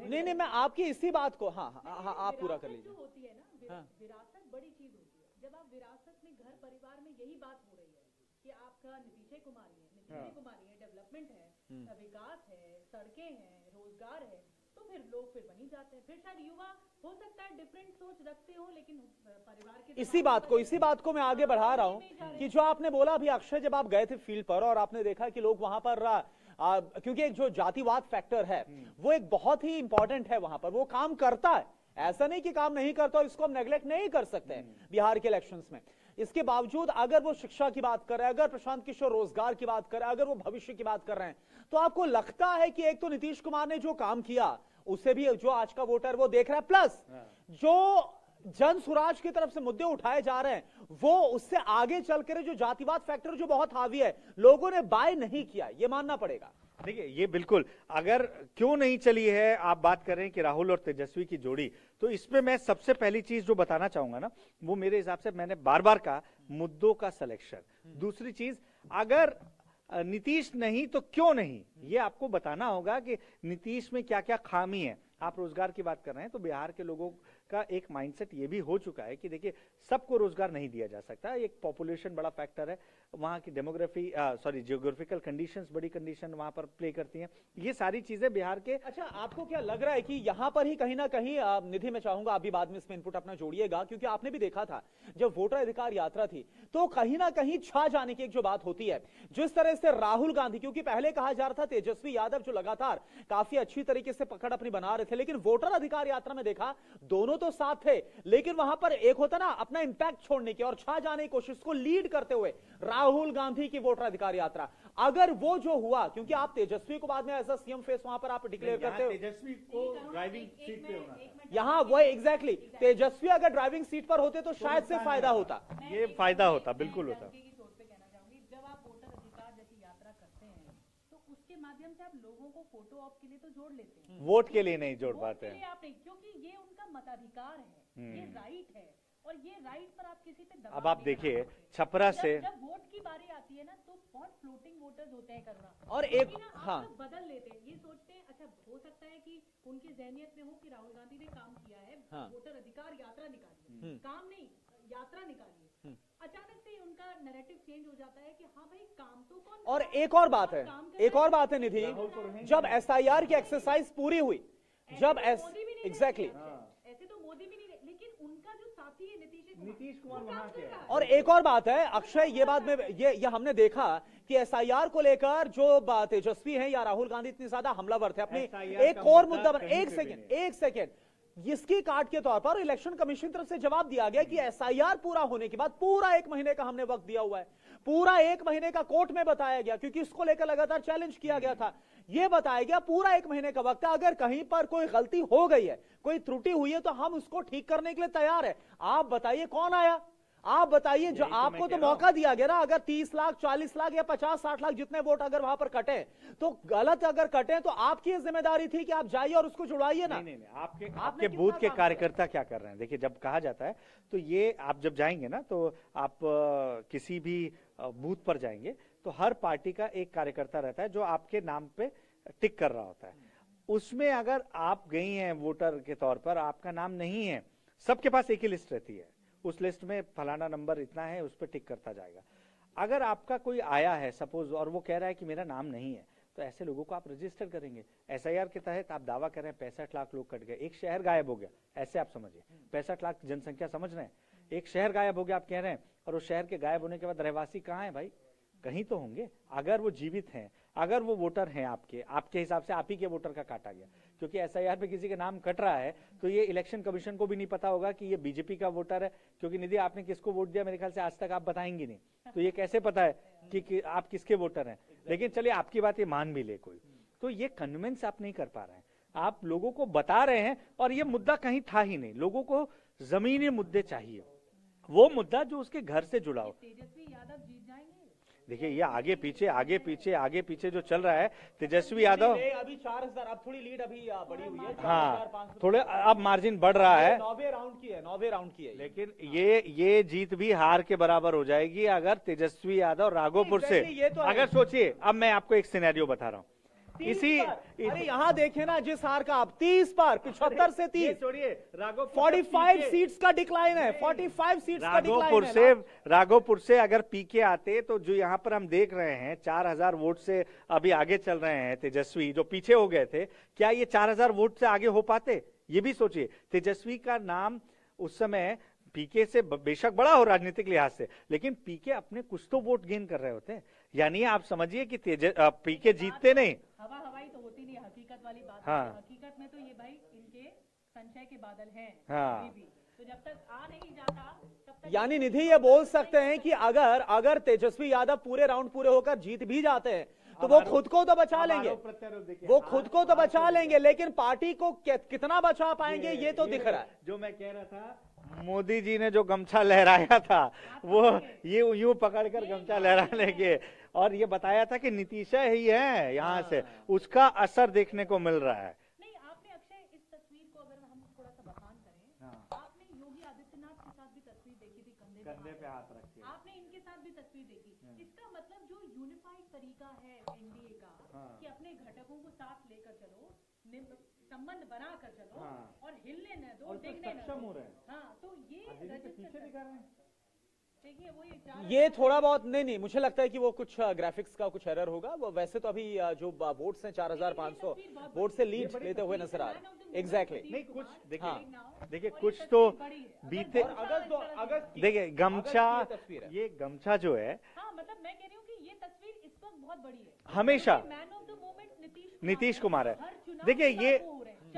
नहीं नहीं, मैं आपकी इसी बात को, हाँ हाँ हाँ, आप पूरा कर लीजिए। होती है ना, विरासत बड़ी चीज होती है। जब आप विरासत में घर परिवार में यही बात हो रही है कि आपका नीतीश कुमारी है, डेवलपमेंट है, विकास है, सड़कें हैं, रोजगार है, तो फिर लोग फिर वहीं जाते हैं। फिर शायद युवा हो सकता है डिफरेंट सोच रखते हो, लेकिन परिवार के इसी बात को मैं आगे बढ़ा रहा हूँ कि जो आपने बोला अभी अक्षय, जब आप गए थे फील्ड पर और आपने देखा कि लोग वहां पर क्योंकि एक जो जातिवाद फैक्टर है वो एक बहुत ही इंपॉर्टेंट है वहां पर, वो काम करता है, ऐसा नहीं कि काम नहीं करता, इसको हम नेग्लेक्ट नहीं कर सकते हैं बिहार के इलेक्शंस में। इसके बावजूद अगर वो शिक्षा की बात कर रहे हैं, अगर प्रशांत किशोर रोजगार की बात कर रहे हैं, अगर वो भविष्य की बात कर रहे हैं, तो आपको लगता है कि एक तो नीतीश कुमार ने जो काम किया उससे भी जो आज का वोटर वो देख रहा है, प्लस जो जन सुराज की तरफ से मुद्दे उठाए जा रहे हैं वो उससे आगे चलकर जो जातिवाद फैक्टर जो बहुत हावी है, लोगों ने बाय नहीं किया, ये मानना पड़ेगा। देखिए ये बिल्कुल, अगर क्यों नहीं चली है, आप बात कर रहे हैं कि राहुल और तेजस्वी की जोड़ी, तो इसमें मैं सबसे पहली चीज जो बताना चाहूंगा ना, वो मेरे हिसाब से मैंने बार बार कहा, मुद्दों का सिलेक्शन। दूसरी चीज, अगर नीतीश नहीं तो क्यों नहीं, ये आपको बताना होगा कि नीतीश में क्या क्या खामी है। आप रोजगार की बात कर रहे हैं, तो बिहार के लोगों का एक माइंडसेट ये भी हो चुका है कि देखिए सबको रोजगार नहीं दिया जा सकता, एक पॉपुलेशन बड़ा फैक्टर है, वहाँ की डेमोग्राफी जियोग्राफिकल कंडीशंस बड़ी कंडीशन वहाँ पर प्ले करती हैं, ये सारी चीजें बिहार के। अच्छा, आपको क्या लग रहा है कि यहाँ पर ही कहीं ना कहीं, निधि मैं चाहूंगा आप भी बाद में इसमें इनपुट अपना जोड़िएगा, क्योंकि आपने भी देखा था जब वोटर अधिकार यात्रा थी तो कहीं ना कहीं छा जाने की एक जो बात होती है, जिस तरह से राहुल गांधी, क्योंकि पहले कहा जा रहा था तेजस्वी यादव जो लगातार काफी अच्छी तरीके से पकड़ अपनी बना रहे थे, लेकिन वोटर अधिकार यात्रा में देखा दोनों तो साथ थे, लेकिन वहां पर एक होता ना अपना इंपैक्ट छोड़ने की और छा जाने की कोशिश को लीड करते हुए राहुल गांधी की वोटर अधिकार यात्रा, अगर वो जो हुआ, क्योंकि आप तेजस्वी को बाद में एज अ सीएम फेस वहां पर आप डिक्लेयर करते हो, तेजस्वी को ड्राइविंग सीट पे होना था, यहाँ वो एग्जैक्टली तेजस्वी अगर ड्राइविंग सीट पर होते तो शायद से फायदा होता, ये फायदा होता, बिल्कुल होता। जब आप वोटर अधिकार जैसी यात्रा करते हैं तो उसके माध्यम से आप लोगों को फोटो ऑप के लिए तो जोड़ लेते हैं, वोट के लिए नहीं जोड़ पाते हैं आप नहीं, क्योंकि ये उनका मताधिकार है, ये राइट है, और ये राइट पर आप किसी पे दबाव। अब आप देखिए छपरा से जब वोट की बारी आती है ना, तो बहुत फ्लोटिंग वोटर्स होते हैं करुणा, और एक हाँ बदल लेते हैं, ये सोचते हैं अच्छा हो सकता है कि उनकी ज़हनियत में हो कि राहुल गांधी ने काम किया है, वोटर अधिकार यात्रा निकाली, काम नहीं यात्रा निकाली, अचानक से उनका नैरेटिव चेंज हो जाता है कि हाँ भाई काम तो कौन। और एक और बात है निधि, जब एसआईआर की एक्सरसाइज पूरी हुई, जब एग्जैक्टली ऐसे तो मोदी भी नहीं, लेकिन उनका जो साथी है नीतीश कुमार वहां के, और एक और बात है अक्षय, ये बात में ये हमने देखा कि एसआईआर को लेकर जो तेजस्वी हैं या राहुल गांधी इतनी ज्यादा हमलावर थे, अपने एक और मुद्दा पर एक सेकेंड इसकी काट के तौर पर इलेक्शन कमीशन तरफ से जवाब दिया गया कि एसआईआर पूरा होने के बाद पूरा 1 महीने का हमने वक्त दिया हुआ है, पूरा 1 महीने का कोर्ट में बताया गया, क्योंकि इसको लेकर लगातार चैलेंज किया गया था, यह बताया गया पूरा 1 महीने का वक्त है, अगर कहीं पर कोई गलती हो गई है, कोई त्रुटि हुई है, तो हम उसको ठीक करने के लिए तैयार है। आप बताइए कौन आया, आप बताइए, जो आपको तो मौका दिया गया ना, अगर 30 लाख 40 लाख या 50-60 लाख जितने वोट अगर वहां पर कटे, तो गलत अगर कटे तो आपकी जिम्मेदारी थी कि आप जाइए और उसको जुड़वाइए ना। नहीं, आपके बूथ के कार्यकर्ता क्या कर रहे हैं? देखिए जब कहा जाता है तो ये आप जब जाएंगे ना, तो आप किसी भी बूथ पर जाएंगे तो हर पार्टी का एक कार्यकर्ता रहता है जो आपके नाम पे टिक कर रहा होता है, उसमें अगर आप गई हैं वोटर के तौर पर, आपका नाम नहीं है, सबके पास एक ही लिस्ट रहती है, उस लिस्ट में फलाना नंबर इतना है, उस पर टिक करता जाएगा। अगर आपका कोई आया है सपोज और वो कह रहा है कि मेरा नाम नहीं है, तो ऐसे लोगों को आप रजिस्टर करेंगे। एसआईआर के तहत आप दावा कर रहे हैं 65 लाख लोग कट गए, एक शहर गायब हो गया, ऐसे आप समझिए 65 लाख जनसंख्या समझ रहे हैं, एक शहर गायब हो गया आप कह रहे हैं, और उस शहर के गायब होने के बाद रहवासी कहाँ है भाई? कहीं तो होंगे। अगर वो जीवित हैं, अगर वो वोटर हैं आपके हिसाब से आप ही के वोटर का काटा गया, क्योंकि एसआईआर पे किसी का नाम कट रहा है तो ये इलेक्शन कमीशन को भी नहीं पता होगा कि ये बीजेपी का वोटर है, क्योंकि निधि आपने किसको वोट दिया मेरे ख्याल से आज तक आप बताएंगे नहीं, तो ये कैसे पता है कि आप किसके वोटर हैं? लेकिन चलिए आपकी बात ये मान भी ले कोई, तो ये कन्विंस आप नहीं कर पा रहे हैं, आप लोगों को बता रहे हैं, और ये मुद्दा कहीं था ही नहीं। लोगों को जमीनी मुद्दे चाहिए, वो मुद्दा जो उसके घर से जुड़ा हो। तेजस्वी यादव जीत जाएंगे। देखिए ये आगे पीछे जो चल रहा है, तेजस्वी यादव अभी 4000, अब थोड़ी लीड अभी बढ़ी हुई है, हाँ थोड़े अब मार्जिन बढ़ रहा है, 9वें राउंड की है, लेकिन ये जीत भी हार के बराबर हो जाएगी अगर तेजस्वी यादव राघोपुर से, अगर सोचिए, अब मैं आपको एक सिनेरियो बता रहा हूँ, इसी अरे यहाँ देखे ना जिस हार का आप 30 पर 75 से 30 छोड़िए 45 सीट्स का डिक्लाइन है, 45 सीट्स का डिक्लाइन है। राघोपुर से अगर पीके आते तो जो यहाँ पर हम देख रहे हैं 4000 वोट से अभी आगे चल रहे हैं तेजस्वी, जो पीछे हो गए थे, क्या ये 4000 वोट से आगे हो पाते? ये भी सोचिए। तेजस्वी का नाम उस समय पीके से बेशक बड़ा हो राजनीतिक लिहाज से, लेकिन पीके अपने कुछ तो वोट गेन कर रहे होते हैं। यानी आप समझिए कि पीके जीतते नहीं, हवाई तो होती नहीं, हकीकत वाली बात हाँ। है। हकीकत में तो ये भाई इनके संशय के बादल हैं। हाँ। अभी भी तो जब तक आ नहीं जाता तब तक, यानी निधि ये बोल सकते हैं कि अगर तेजस्वी यादव पूरे राउंड पूरे होकर जीत भी जाते हैं तो वो खुद को तो बचा लेंगे, वो खुद को तो बचा लेंगे, लेकिन पार्टी को कितना बचा पाएंगे ये तो दिख रहा है। जो मैं कह रहा था, मोदी जी ने जो गमछा लहराया था वो ये यूं पकड़कर गमछा लहरा लेंगे, और ये बताया था कि नीतीश ही है यहाँ से, उसका असर देखने को मिल रहा है। नहीं, आपने अक्षय इस तस्वीर को अगर हम थोड़ा सा बखान करें, आपने योगी आदित्यनाथ के साथ भी तस्वीर देखी थी, कंधे पे हाथ रख के आपने इनके साथ भी तस्वीर देखी। इसका मतलब जो यूनिफाइड तरीका है एनडीए का, कि अपने घटकों को साथ लेकर चलो, संबंध बना कर चलो, और हिलने न दो, डिगने न दो। हाँ, तो ये देखिए वो ये थोड़ा बहुत नहीं, मुझे लगता है कि वो कुछ ग्राफिक्स का कुछ एरर होगा। वो वैसे तो अभी जो वोट्स हैं 4500 वोट से लीड लेते हुए नजर आ रहे हैं। एग्जैक्टली। नहीं, कुछ देखिए कुछ तो बीते अगस्त देखिए गमछा, ये गमछा जो है, हाँ, मतलब मैं कह रही हूँ कि ये तस्वीर इस वक्त बहुत बड़ी है। हमेशा man of the moment Nitish Kumar है। देखिए ये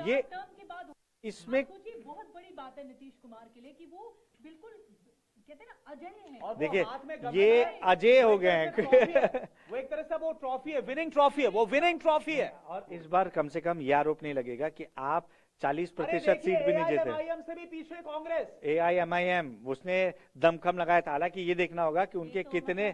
टर्म के बाद इसमें बहुत बड़ी बात है नीतीश कुमार के लिए कि वो बिल्कुल कहते हैं ना अजय है। देखिए ये अजय हो गए हैं। वो एक तरह से वो ट्रॉफी है, विनिंग ट्रॉफी है, वो विनिंग ट्रॉफी है। और इस बार कम से कम ये आरोप नहीं लगेगा कि आप 40% सीट भी नहीं जीते। AIMIM से भी पीछे कांग्रेस, AIMIM उसने दमखम लगाया था। हालांकि ये देखना होगा कि उनके कितने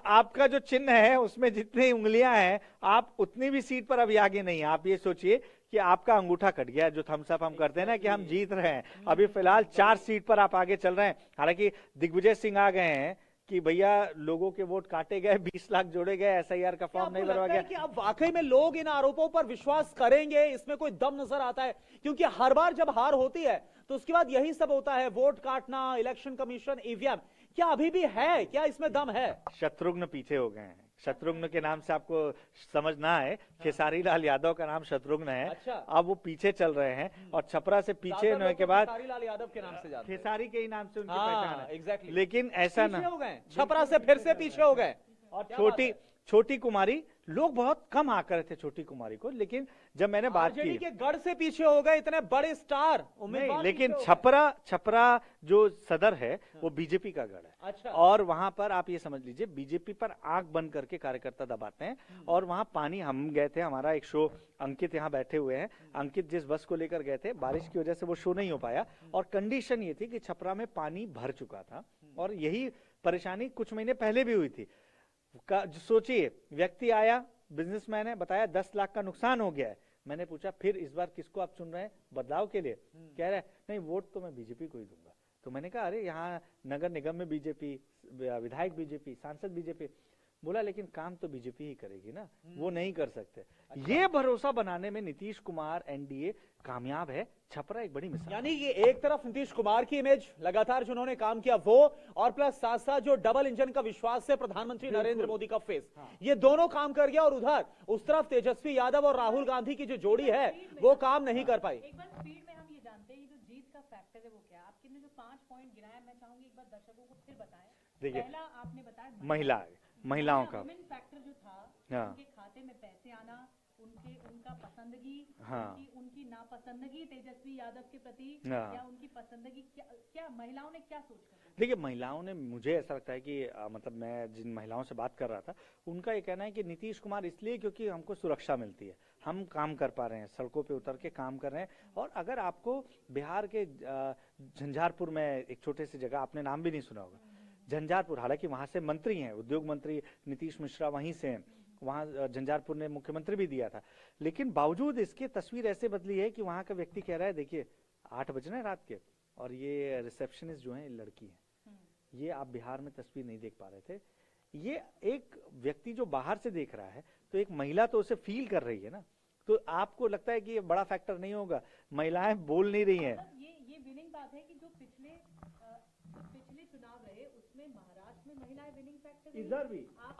आपका जो चिन्ह है उसमें जितनी उंगलियां हैं, आप उतनी भी सीट पर अभी आगे नहीं है। आप ये सोचिए कि आपका अंगूठा कट गया, जो थम्स अप हम करते हैं ना कि हम जीत रहे हैं, अभी फिलहाल 4 सीट पर आप आगे चल रहे हैं। हालांकि दिग्विजय सिंह आ गए हैं कि भैया लोगों के वोट काटे गए, 20 लाख जोड़े गए, SIR का फॉर्म नहीं भरवा गया। कि अब वाकई में लोग इन आरोपों पर विश्वास करेंगे, इसमें कोई दम नजर आता है? क्योंकि हर बार जब हार होती है तो उसके बाद यही सब होता है, वोट काटना, इलेक्शन कमीशन, EVM। क्या अभी भी है, क्या इसमें दम है? शत्रुघ्न पीछे हो गए हैं। शत्रुघ्न के नाम से आपको समझना है, खेसारी लाल यादव का नाम शत्रुघ्न है। अच्छा। अब वो पीछे चल रहे हैं, और छपरा से पीछे होने के बाद खेसारी लाल यादव के नाम से जाते हैं। खेसारी के ही नाम से उनकी हाँ, पहचान है। एग्जैक्टली। लेकिन ऐसा ना हो गए, छपरा से फिर से पीछे हो गए। और छोटी कुमारी, लोग बहुत कम आकर थे छोटी कुमारी को, लेकिन जब मैंने बात की के गढ़ से पीछे हो गए इतने बड़े स्टार नहीं, लेकिन छपरा जो सदर है वो बीजेपी का गढ़ है। अच्छा। और वहां पर आप ये समझ लीजिए बीजेपी पर आंख बंद करके कार्यकर्ता दबाते हैं। और वहां पानी, हम गए थे, हमारा एक शो, अंकित यहाँ बैठे हुए हैं, अंकित जिस बस को लेकर गए थे, बारिश की वजह से वो शो नहीं हो पाया, और कंडीशन ये थी कि छपरा में पानी भर चुका था, और यही परेशानी कुछ महीने पहले भी हुई थी। सोचिए, व्यक्ति आया, बिजनेसमैन है, बताया 10 लाख का नुकसान हो गया है। मैंने पूछा फिर इस बार किसको आप चुन रहे हैं बदलाव के लिए? कह रहे हैं नहीं, वोट तो मैं बीजेपी को ही दूंगा। तो मैंने कहा अरे यहाँ नगर निगम में बीजेपी, विधायक बीजेपी, सांसद बीजेपी। बोला लेकिन काम तो बीजेपी ही करेगी ना, वो नहीं कर सकते। अच्छा। ये भरोसा बनाने में नीतीश कुमार, एनडीए कामयाब है। छपरा एक बड़ी मिसाल। यानी कि एक तरफ नीतीश कुमार की इमेज लगातार जिन्होंने काम किया वो, और प्लस साथ साथ जो डबल इंजन का विश्वास है प्रधानमंत्री नरेंद्र मोदी का फेस, ये दोनों काम कर गया। और उधर उस तरफ तेजस्वी यादव और राहुल गांधी की जो जोड़ी है वो काम नहीं कर पाई। एक बार स्पीड में हम ये जानते हैं, जो जीत का फैक्टर है वो क्या? आपके जो 5 पॉइंट गिनाया, मैं चाहूंगी एक बार दर्शकों को फिर बताएं। देखिए, पहला आपने बताया महिलाओं का फैक्टर जो था, उनके खाते में पैसे आना, उनका पसंदगी, उनकी नापसंदगी तेजस्वी यादव के प्रति, या उनकी पसंदगी, क्या महिलाओं ने क्या सोचा? देखिए, महिलाओं ने, मुझे ऐसा लगता है कि मतलब मैं जिन महिलाओं से बात कर रहा था, उनका ये कहना है कि नीतीश कुमार इसलिए क्योंकि हमको सुरक्षा मिलती है, हम काम कर पा रहे हैं, सड़कों पे उतर के काम कर रहे हैं। और अगर आपको बिहार के झंझारपुर में एक छोटे से जगह, आपने नाम भी नहीं सुना होगा, झंझारपुर, हालांकि वहां से मंत्री हैं, उद्योग मंत्री नीतीश मिश्रा वहीं से हैं, वहां झंझारपुर ने मुख्यमंत्री भी दिया था, लेकिन बावजूद इसके तस्वीर ऐसे बदली है कि वहां का व्यक्ति कह रहा है देखिए 8 बज रहे हैं रात के, और ये रिसेप्शनिस्ट जो है लड़की है। ये आप बिहार में तस्वीर नहीं देख पा रहे थे। ये एक व्यक्ति जो बाहर से देख रहा है, तो एक महिला तो उसे फील कर रही है ना, तो आपको लगता है कि ये बड़ा फैक्टर नहीं होगा? महिलाएं बोल नहीं रही हैं। ये विनिंग बात है कि जो पिछले चुनाव रहे उसमें महाराष्ट्र में महिलाएं विनिंग फैक्टर इधर भी आप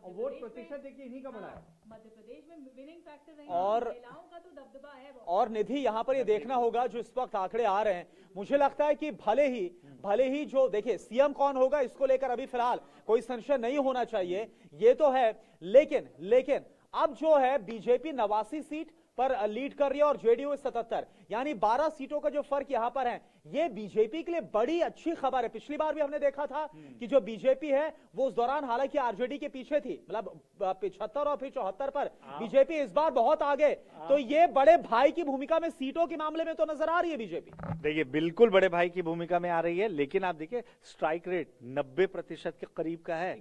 वोट प्रतिशत देखिए इन्हीं का बड़ा है। मध्य प्रदेश में विनिंग फैक्टर रही, और महिलाओं का तो दबदबा है। और निधि, यहाँ पर ये देखना होगा जो इस वक्त आंकड़े आ रहे हैं, मुझे लगता है कि भले ही जो देखिए सीएम कौन होगा इसको लेकर अभी फिलहाल कोई संशय नहीं होना चाहिए, ये तो है, लेकिन अब जो है बीजेपी 89 सीट पर लीड कर रही है और जेडीयू 77, यानी 12 सीटों का जो फर्क यहां पर है, ये बीजेपी के लिए बड़ी अच्छी खबर है। पिछली बार भी हमने देखा था कि जो बीजेपी है वो उस दौरान हालांकि आरजेडी के पीछे थी, मतलब 75 और फिर 74 पर बीजेपी इस बार बहुत आगे, तो ये बड़े भाई की भूमिका में सीटों के मामले में तो नजर आ रही है बीजेपी। देखिए बिल्कुल बड़े भाई की भूमिका में आ रही है, लेकिन आप देखिए स्ट्राइक रेट 90% के करीब का है।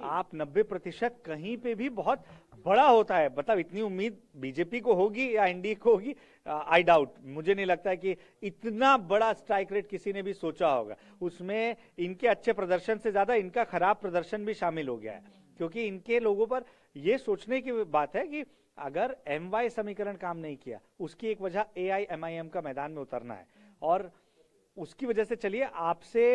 आप 90% कहीं पे भी बहुत बड़ा होता है, मतलब इतनी उम्मीद बीजेपी को होगी या एनडीए को होगी, आई डाउट, मुझे नहीं लगता है कि इतना बड़ा स्ट्राइक रेट किसी ने भी सोचा होगा। उसमें इनके अच्छे प्रदर्शन से ज्यादा इनका खराब प्रदर्शन भी शामिल हो गया है, क्योंकि इनके लोगों पर यह सोचने की बात है कि अगर MY समीकरण काम नहीं किया, उसकी एक वजह AIMIM का मैदान में उतरना है, और उसकी वजह से चलिए आपसे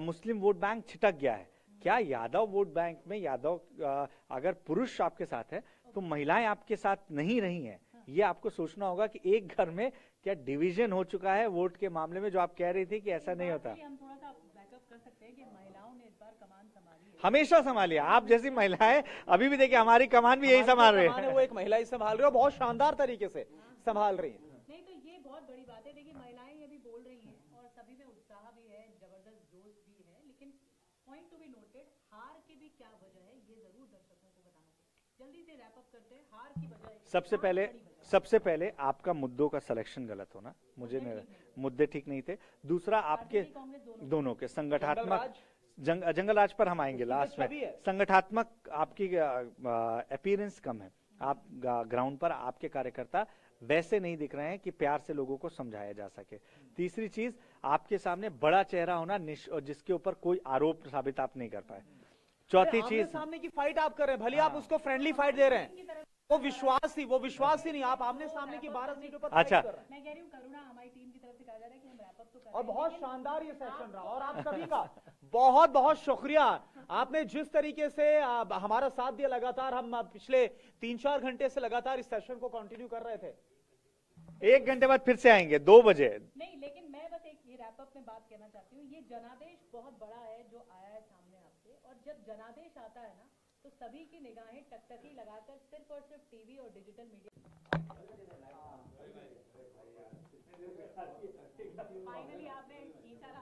मुस्लिम वोट बैंक छिटक गया है। क्या यादव वोट बैंक में अगर पुरुष आपके साथ है तो महिलाएं आपके साथ नहीं रही हैं? ये आपको सोचना होगा कि एक घर में क्या डिवीजन हो चुका है वोट के मामले में, जो आप कह रही थी कि ऐसा नहीं होता। हम थोड़ा सा बैकअप कर सकते हैं कि महिलाओं ने इस बार कमान संभाली है, हमेशा संभाली है। आप जैसी महिलाएं अभी भी देखिए हमारी कमान भी यही संभाल रही है, वो एक महिला ही संभाल रही है, बहुत शानदार तरीके से संभाल रही है। नहीं तो ये बहुत बड़ी बात है। देखिए महिलाएं ये भी बोल रही हैं और सभी में उत्साह भी है, जबरदस्त जोश भी है, लेकिन पॉइंट टू बी नोटेड, हार की भी क्या वजह है ये जरूर दर्शकों को बताना चाहिए। जल्दी से रैप अप करते हैं। हार की वजह सबसे पहले आपका मुद्दों का सिलेक्शन गलत होना, मुझे नहीं, मुद्दे ठीक नहीं थे। दूसरा आपके दोनों के संगठनात्मक जंगल राज पर हम आएंगे लास्ट में, संगठनात्मक आपकी अपीयरेंस कम है। आप ग्राउंड पर आपके कार्यकर्ता वैसे नहीं दिख रहे हैं कि प्यार से लोगों को समझाया जा सके। तीसरी चीज, आपके सामने बड़ा चेहरा होना जिसके ऊपर कोई आरोप साबित आप नहीं कर पाए। चौथी चीज, सामने की फाइट आप कर रहे हैं, भले आप उसको फ्रेंडली फाइट दे रहे हैं, वो विश्वास ही नहीं, आप आमने सामने की 12 सीटों पर फाइट कर रहे हैं। मैं कह रही हूँ करुणा हमारी टीम की तरफ से कहा जा रहा है कि हम रैप अप तो कर और बहुत शानदार ये सेशन रहा, और आप सभी का बहुत बहुत शुक्रिया। आपने जिस तरीके से हमारा साथ दिया, लगातार हम पिछले 3-4 घंटे से लगातार इस सेशन को कंटिन्यू कर रहे थे। 1 घंटे बाद फिर से आएंगे 2 बजे। नहीं, लेकिन मैं बस एक ये रैप अप में बात कहना चाहती हूँ, ये जनादेश बहुत बड़ा है जो आया है सामने आपसे, और जब जनादेश आता है ना तो सभी की निगाहें टकटकी लगाकर सिर्फ और सिर्फ टीवी और डिजिटल मीडिया। फाइनली आपने खींचा ना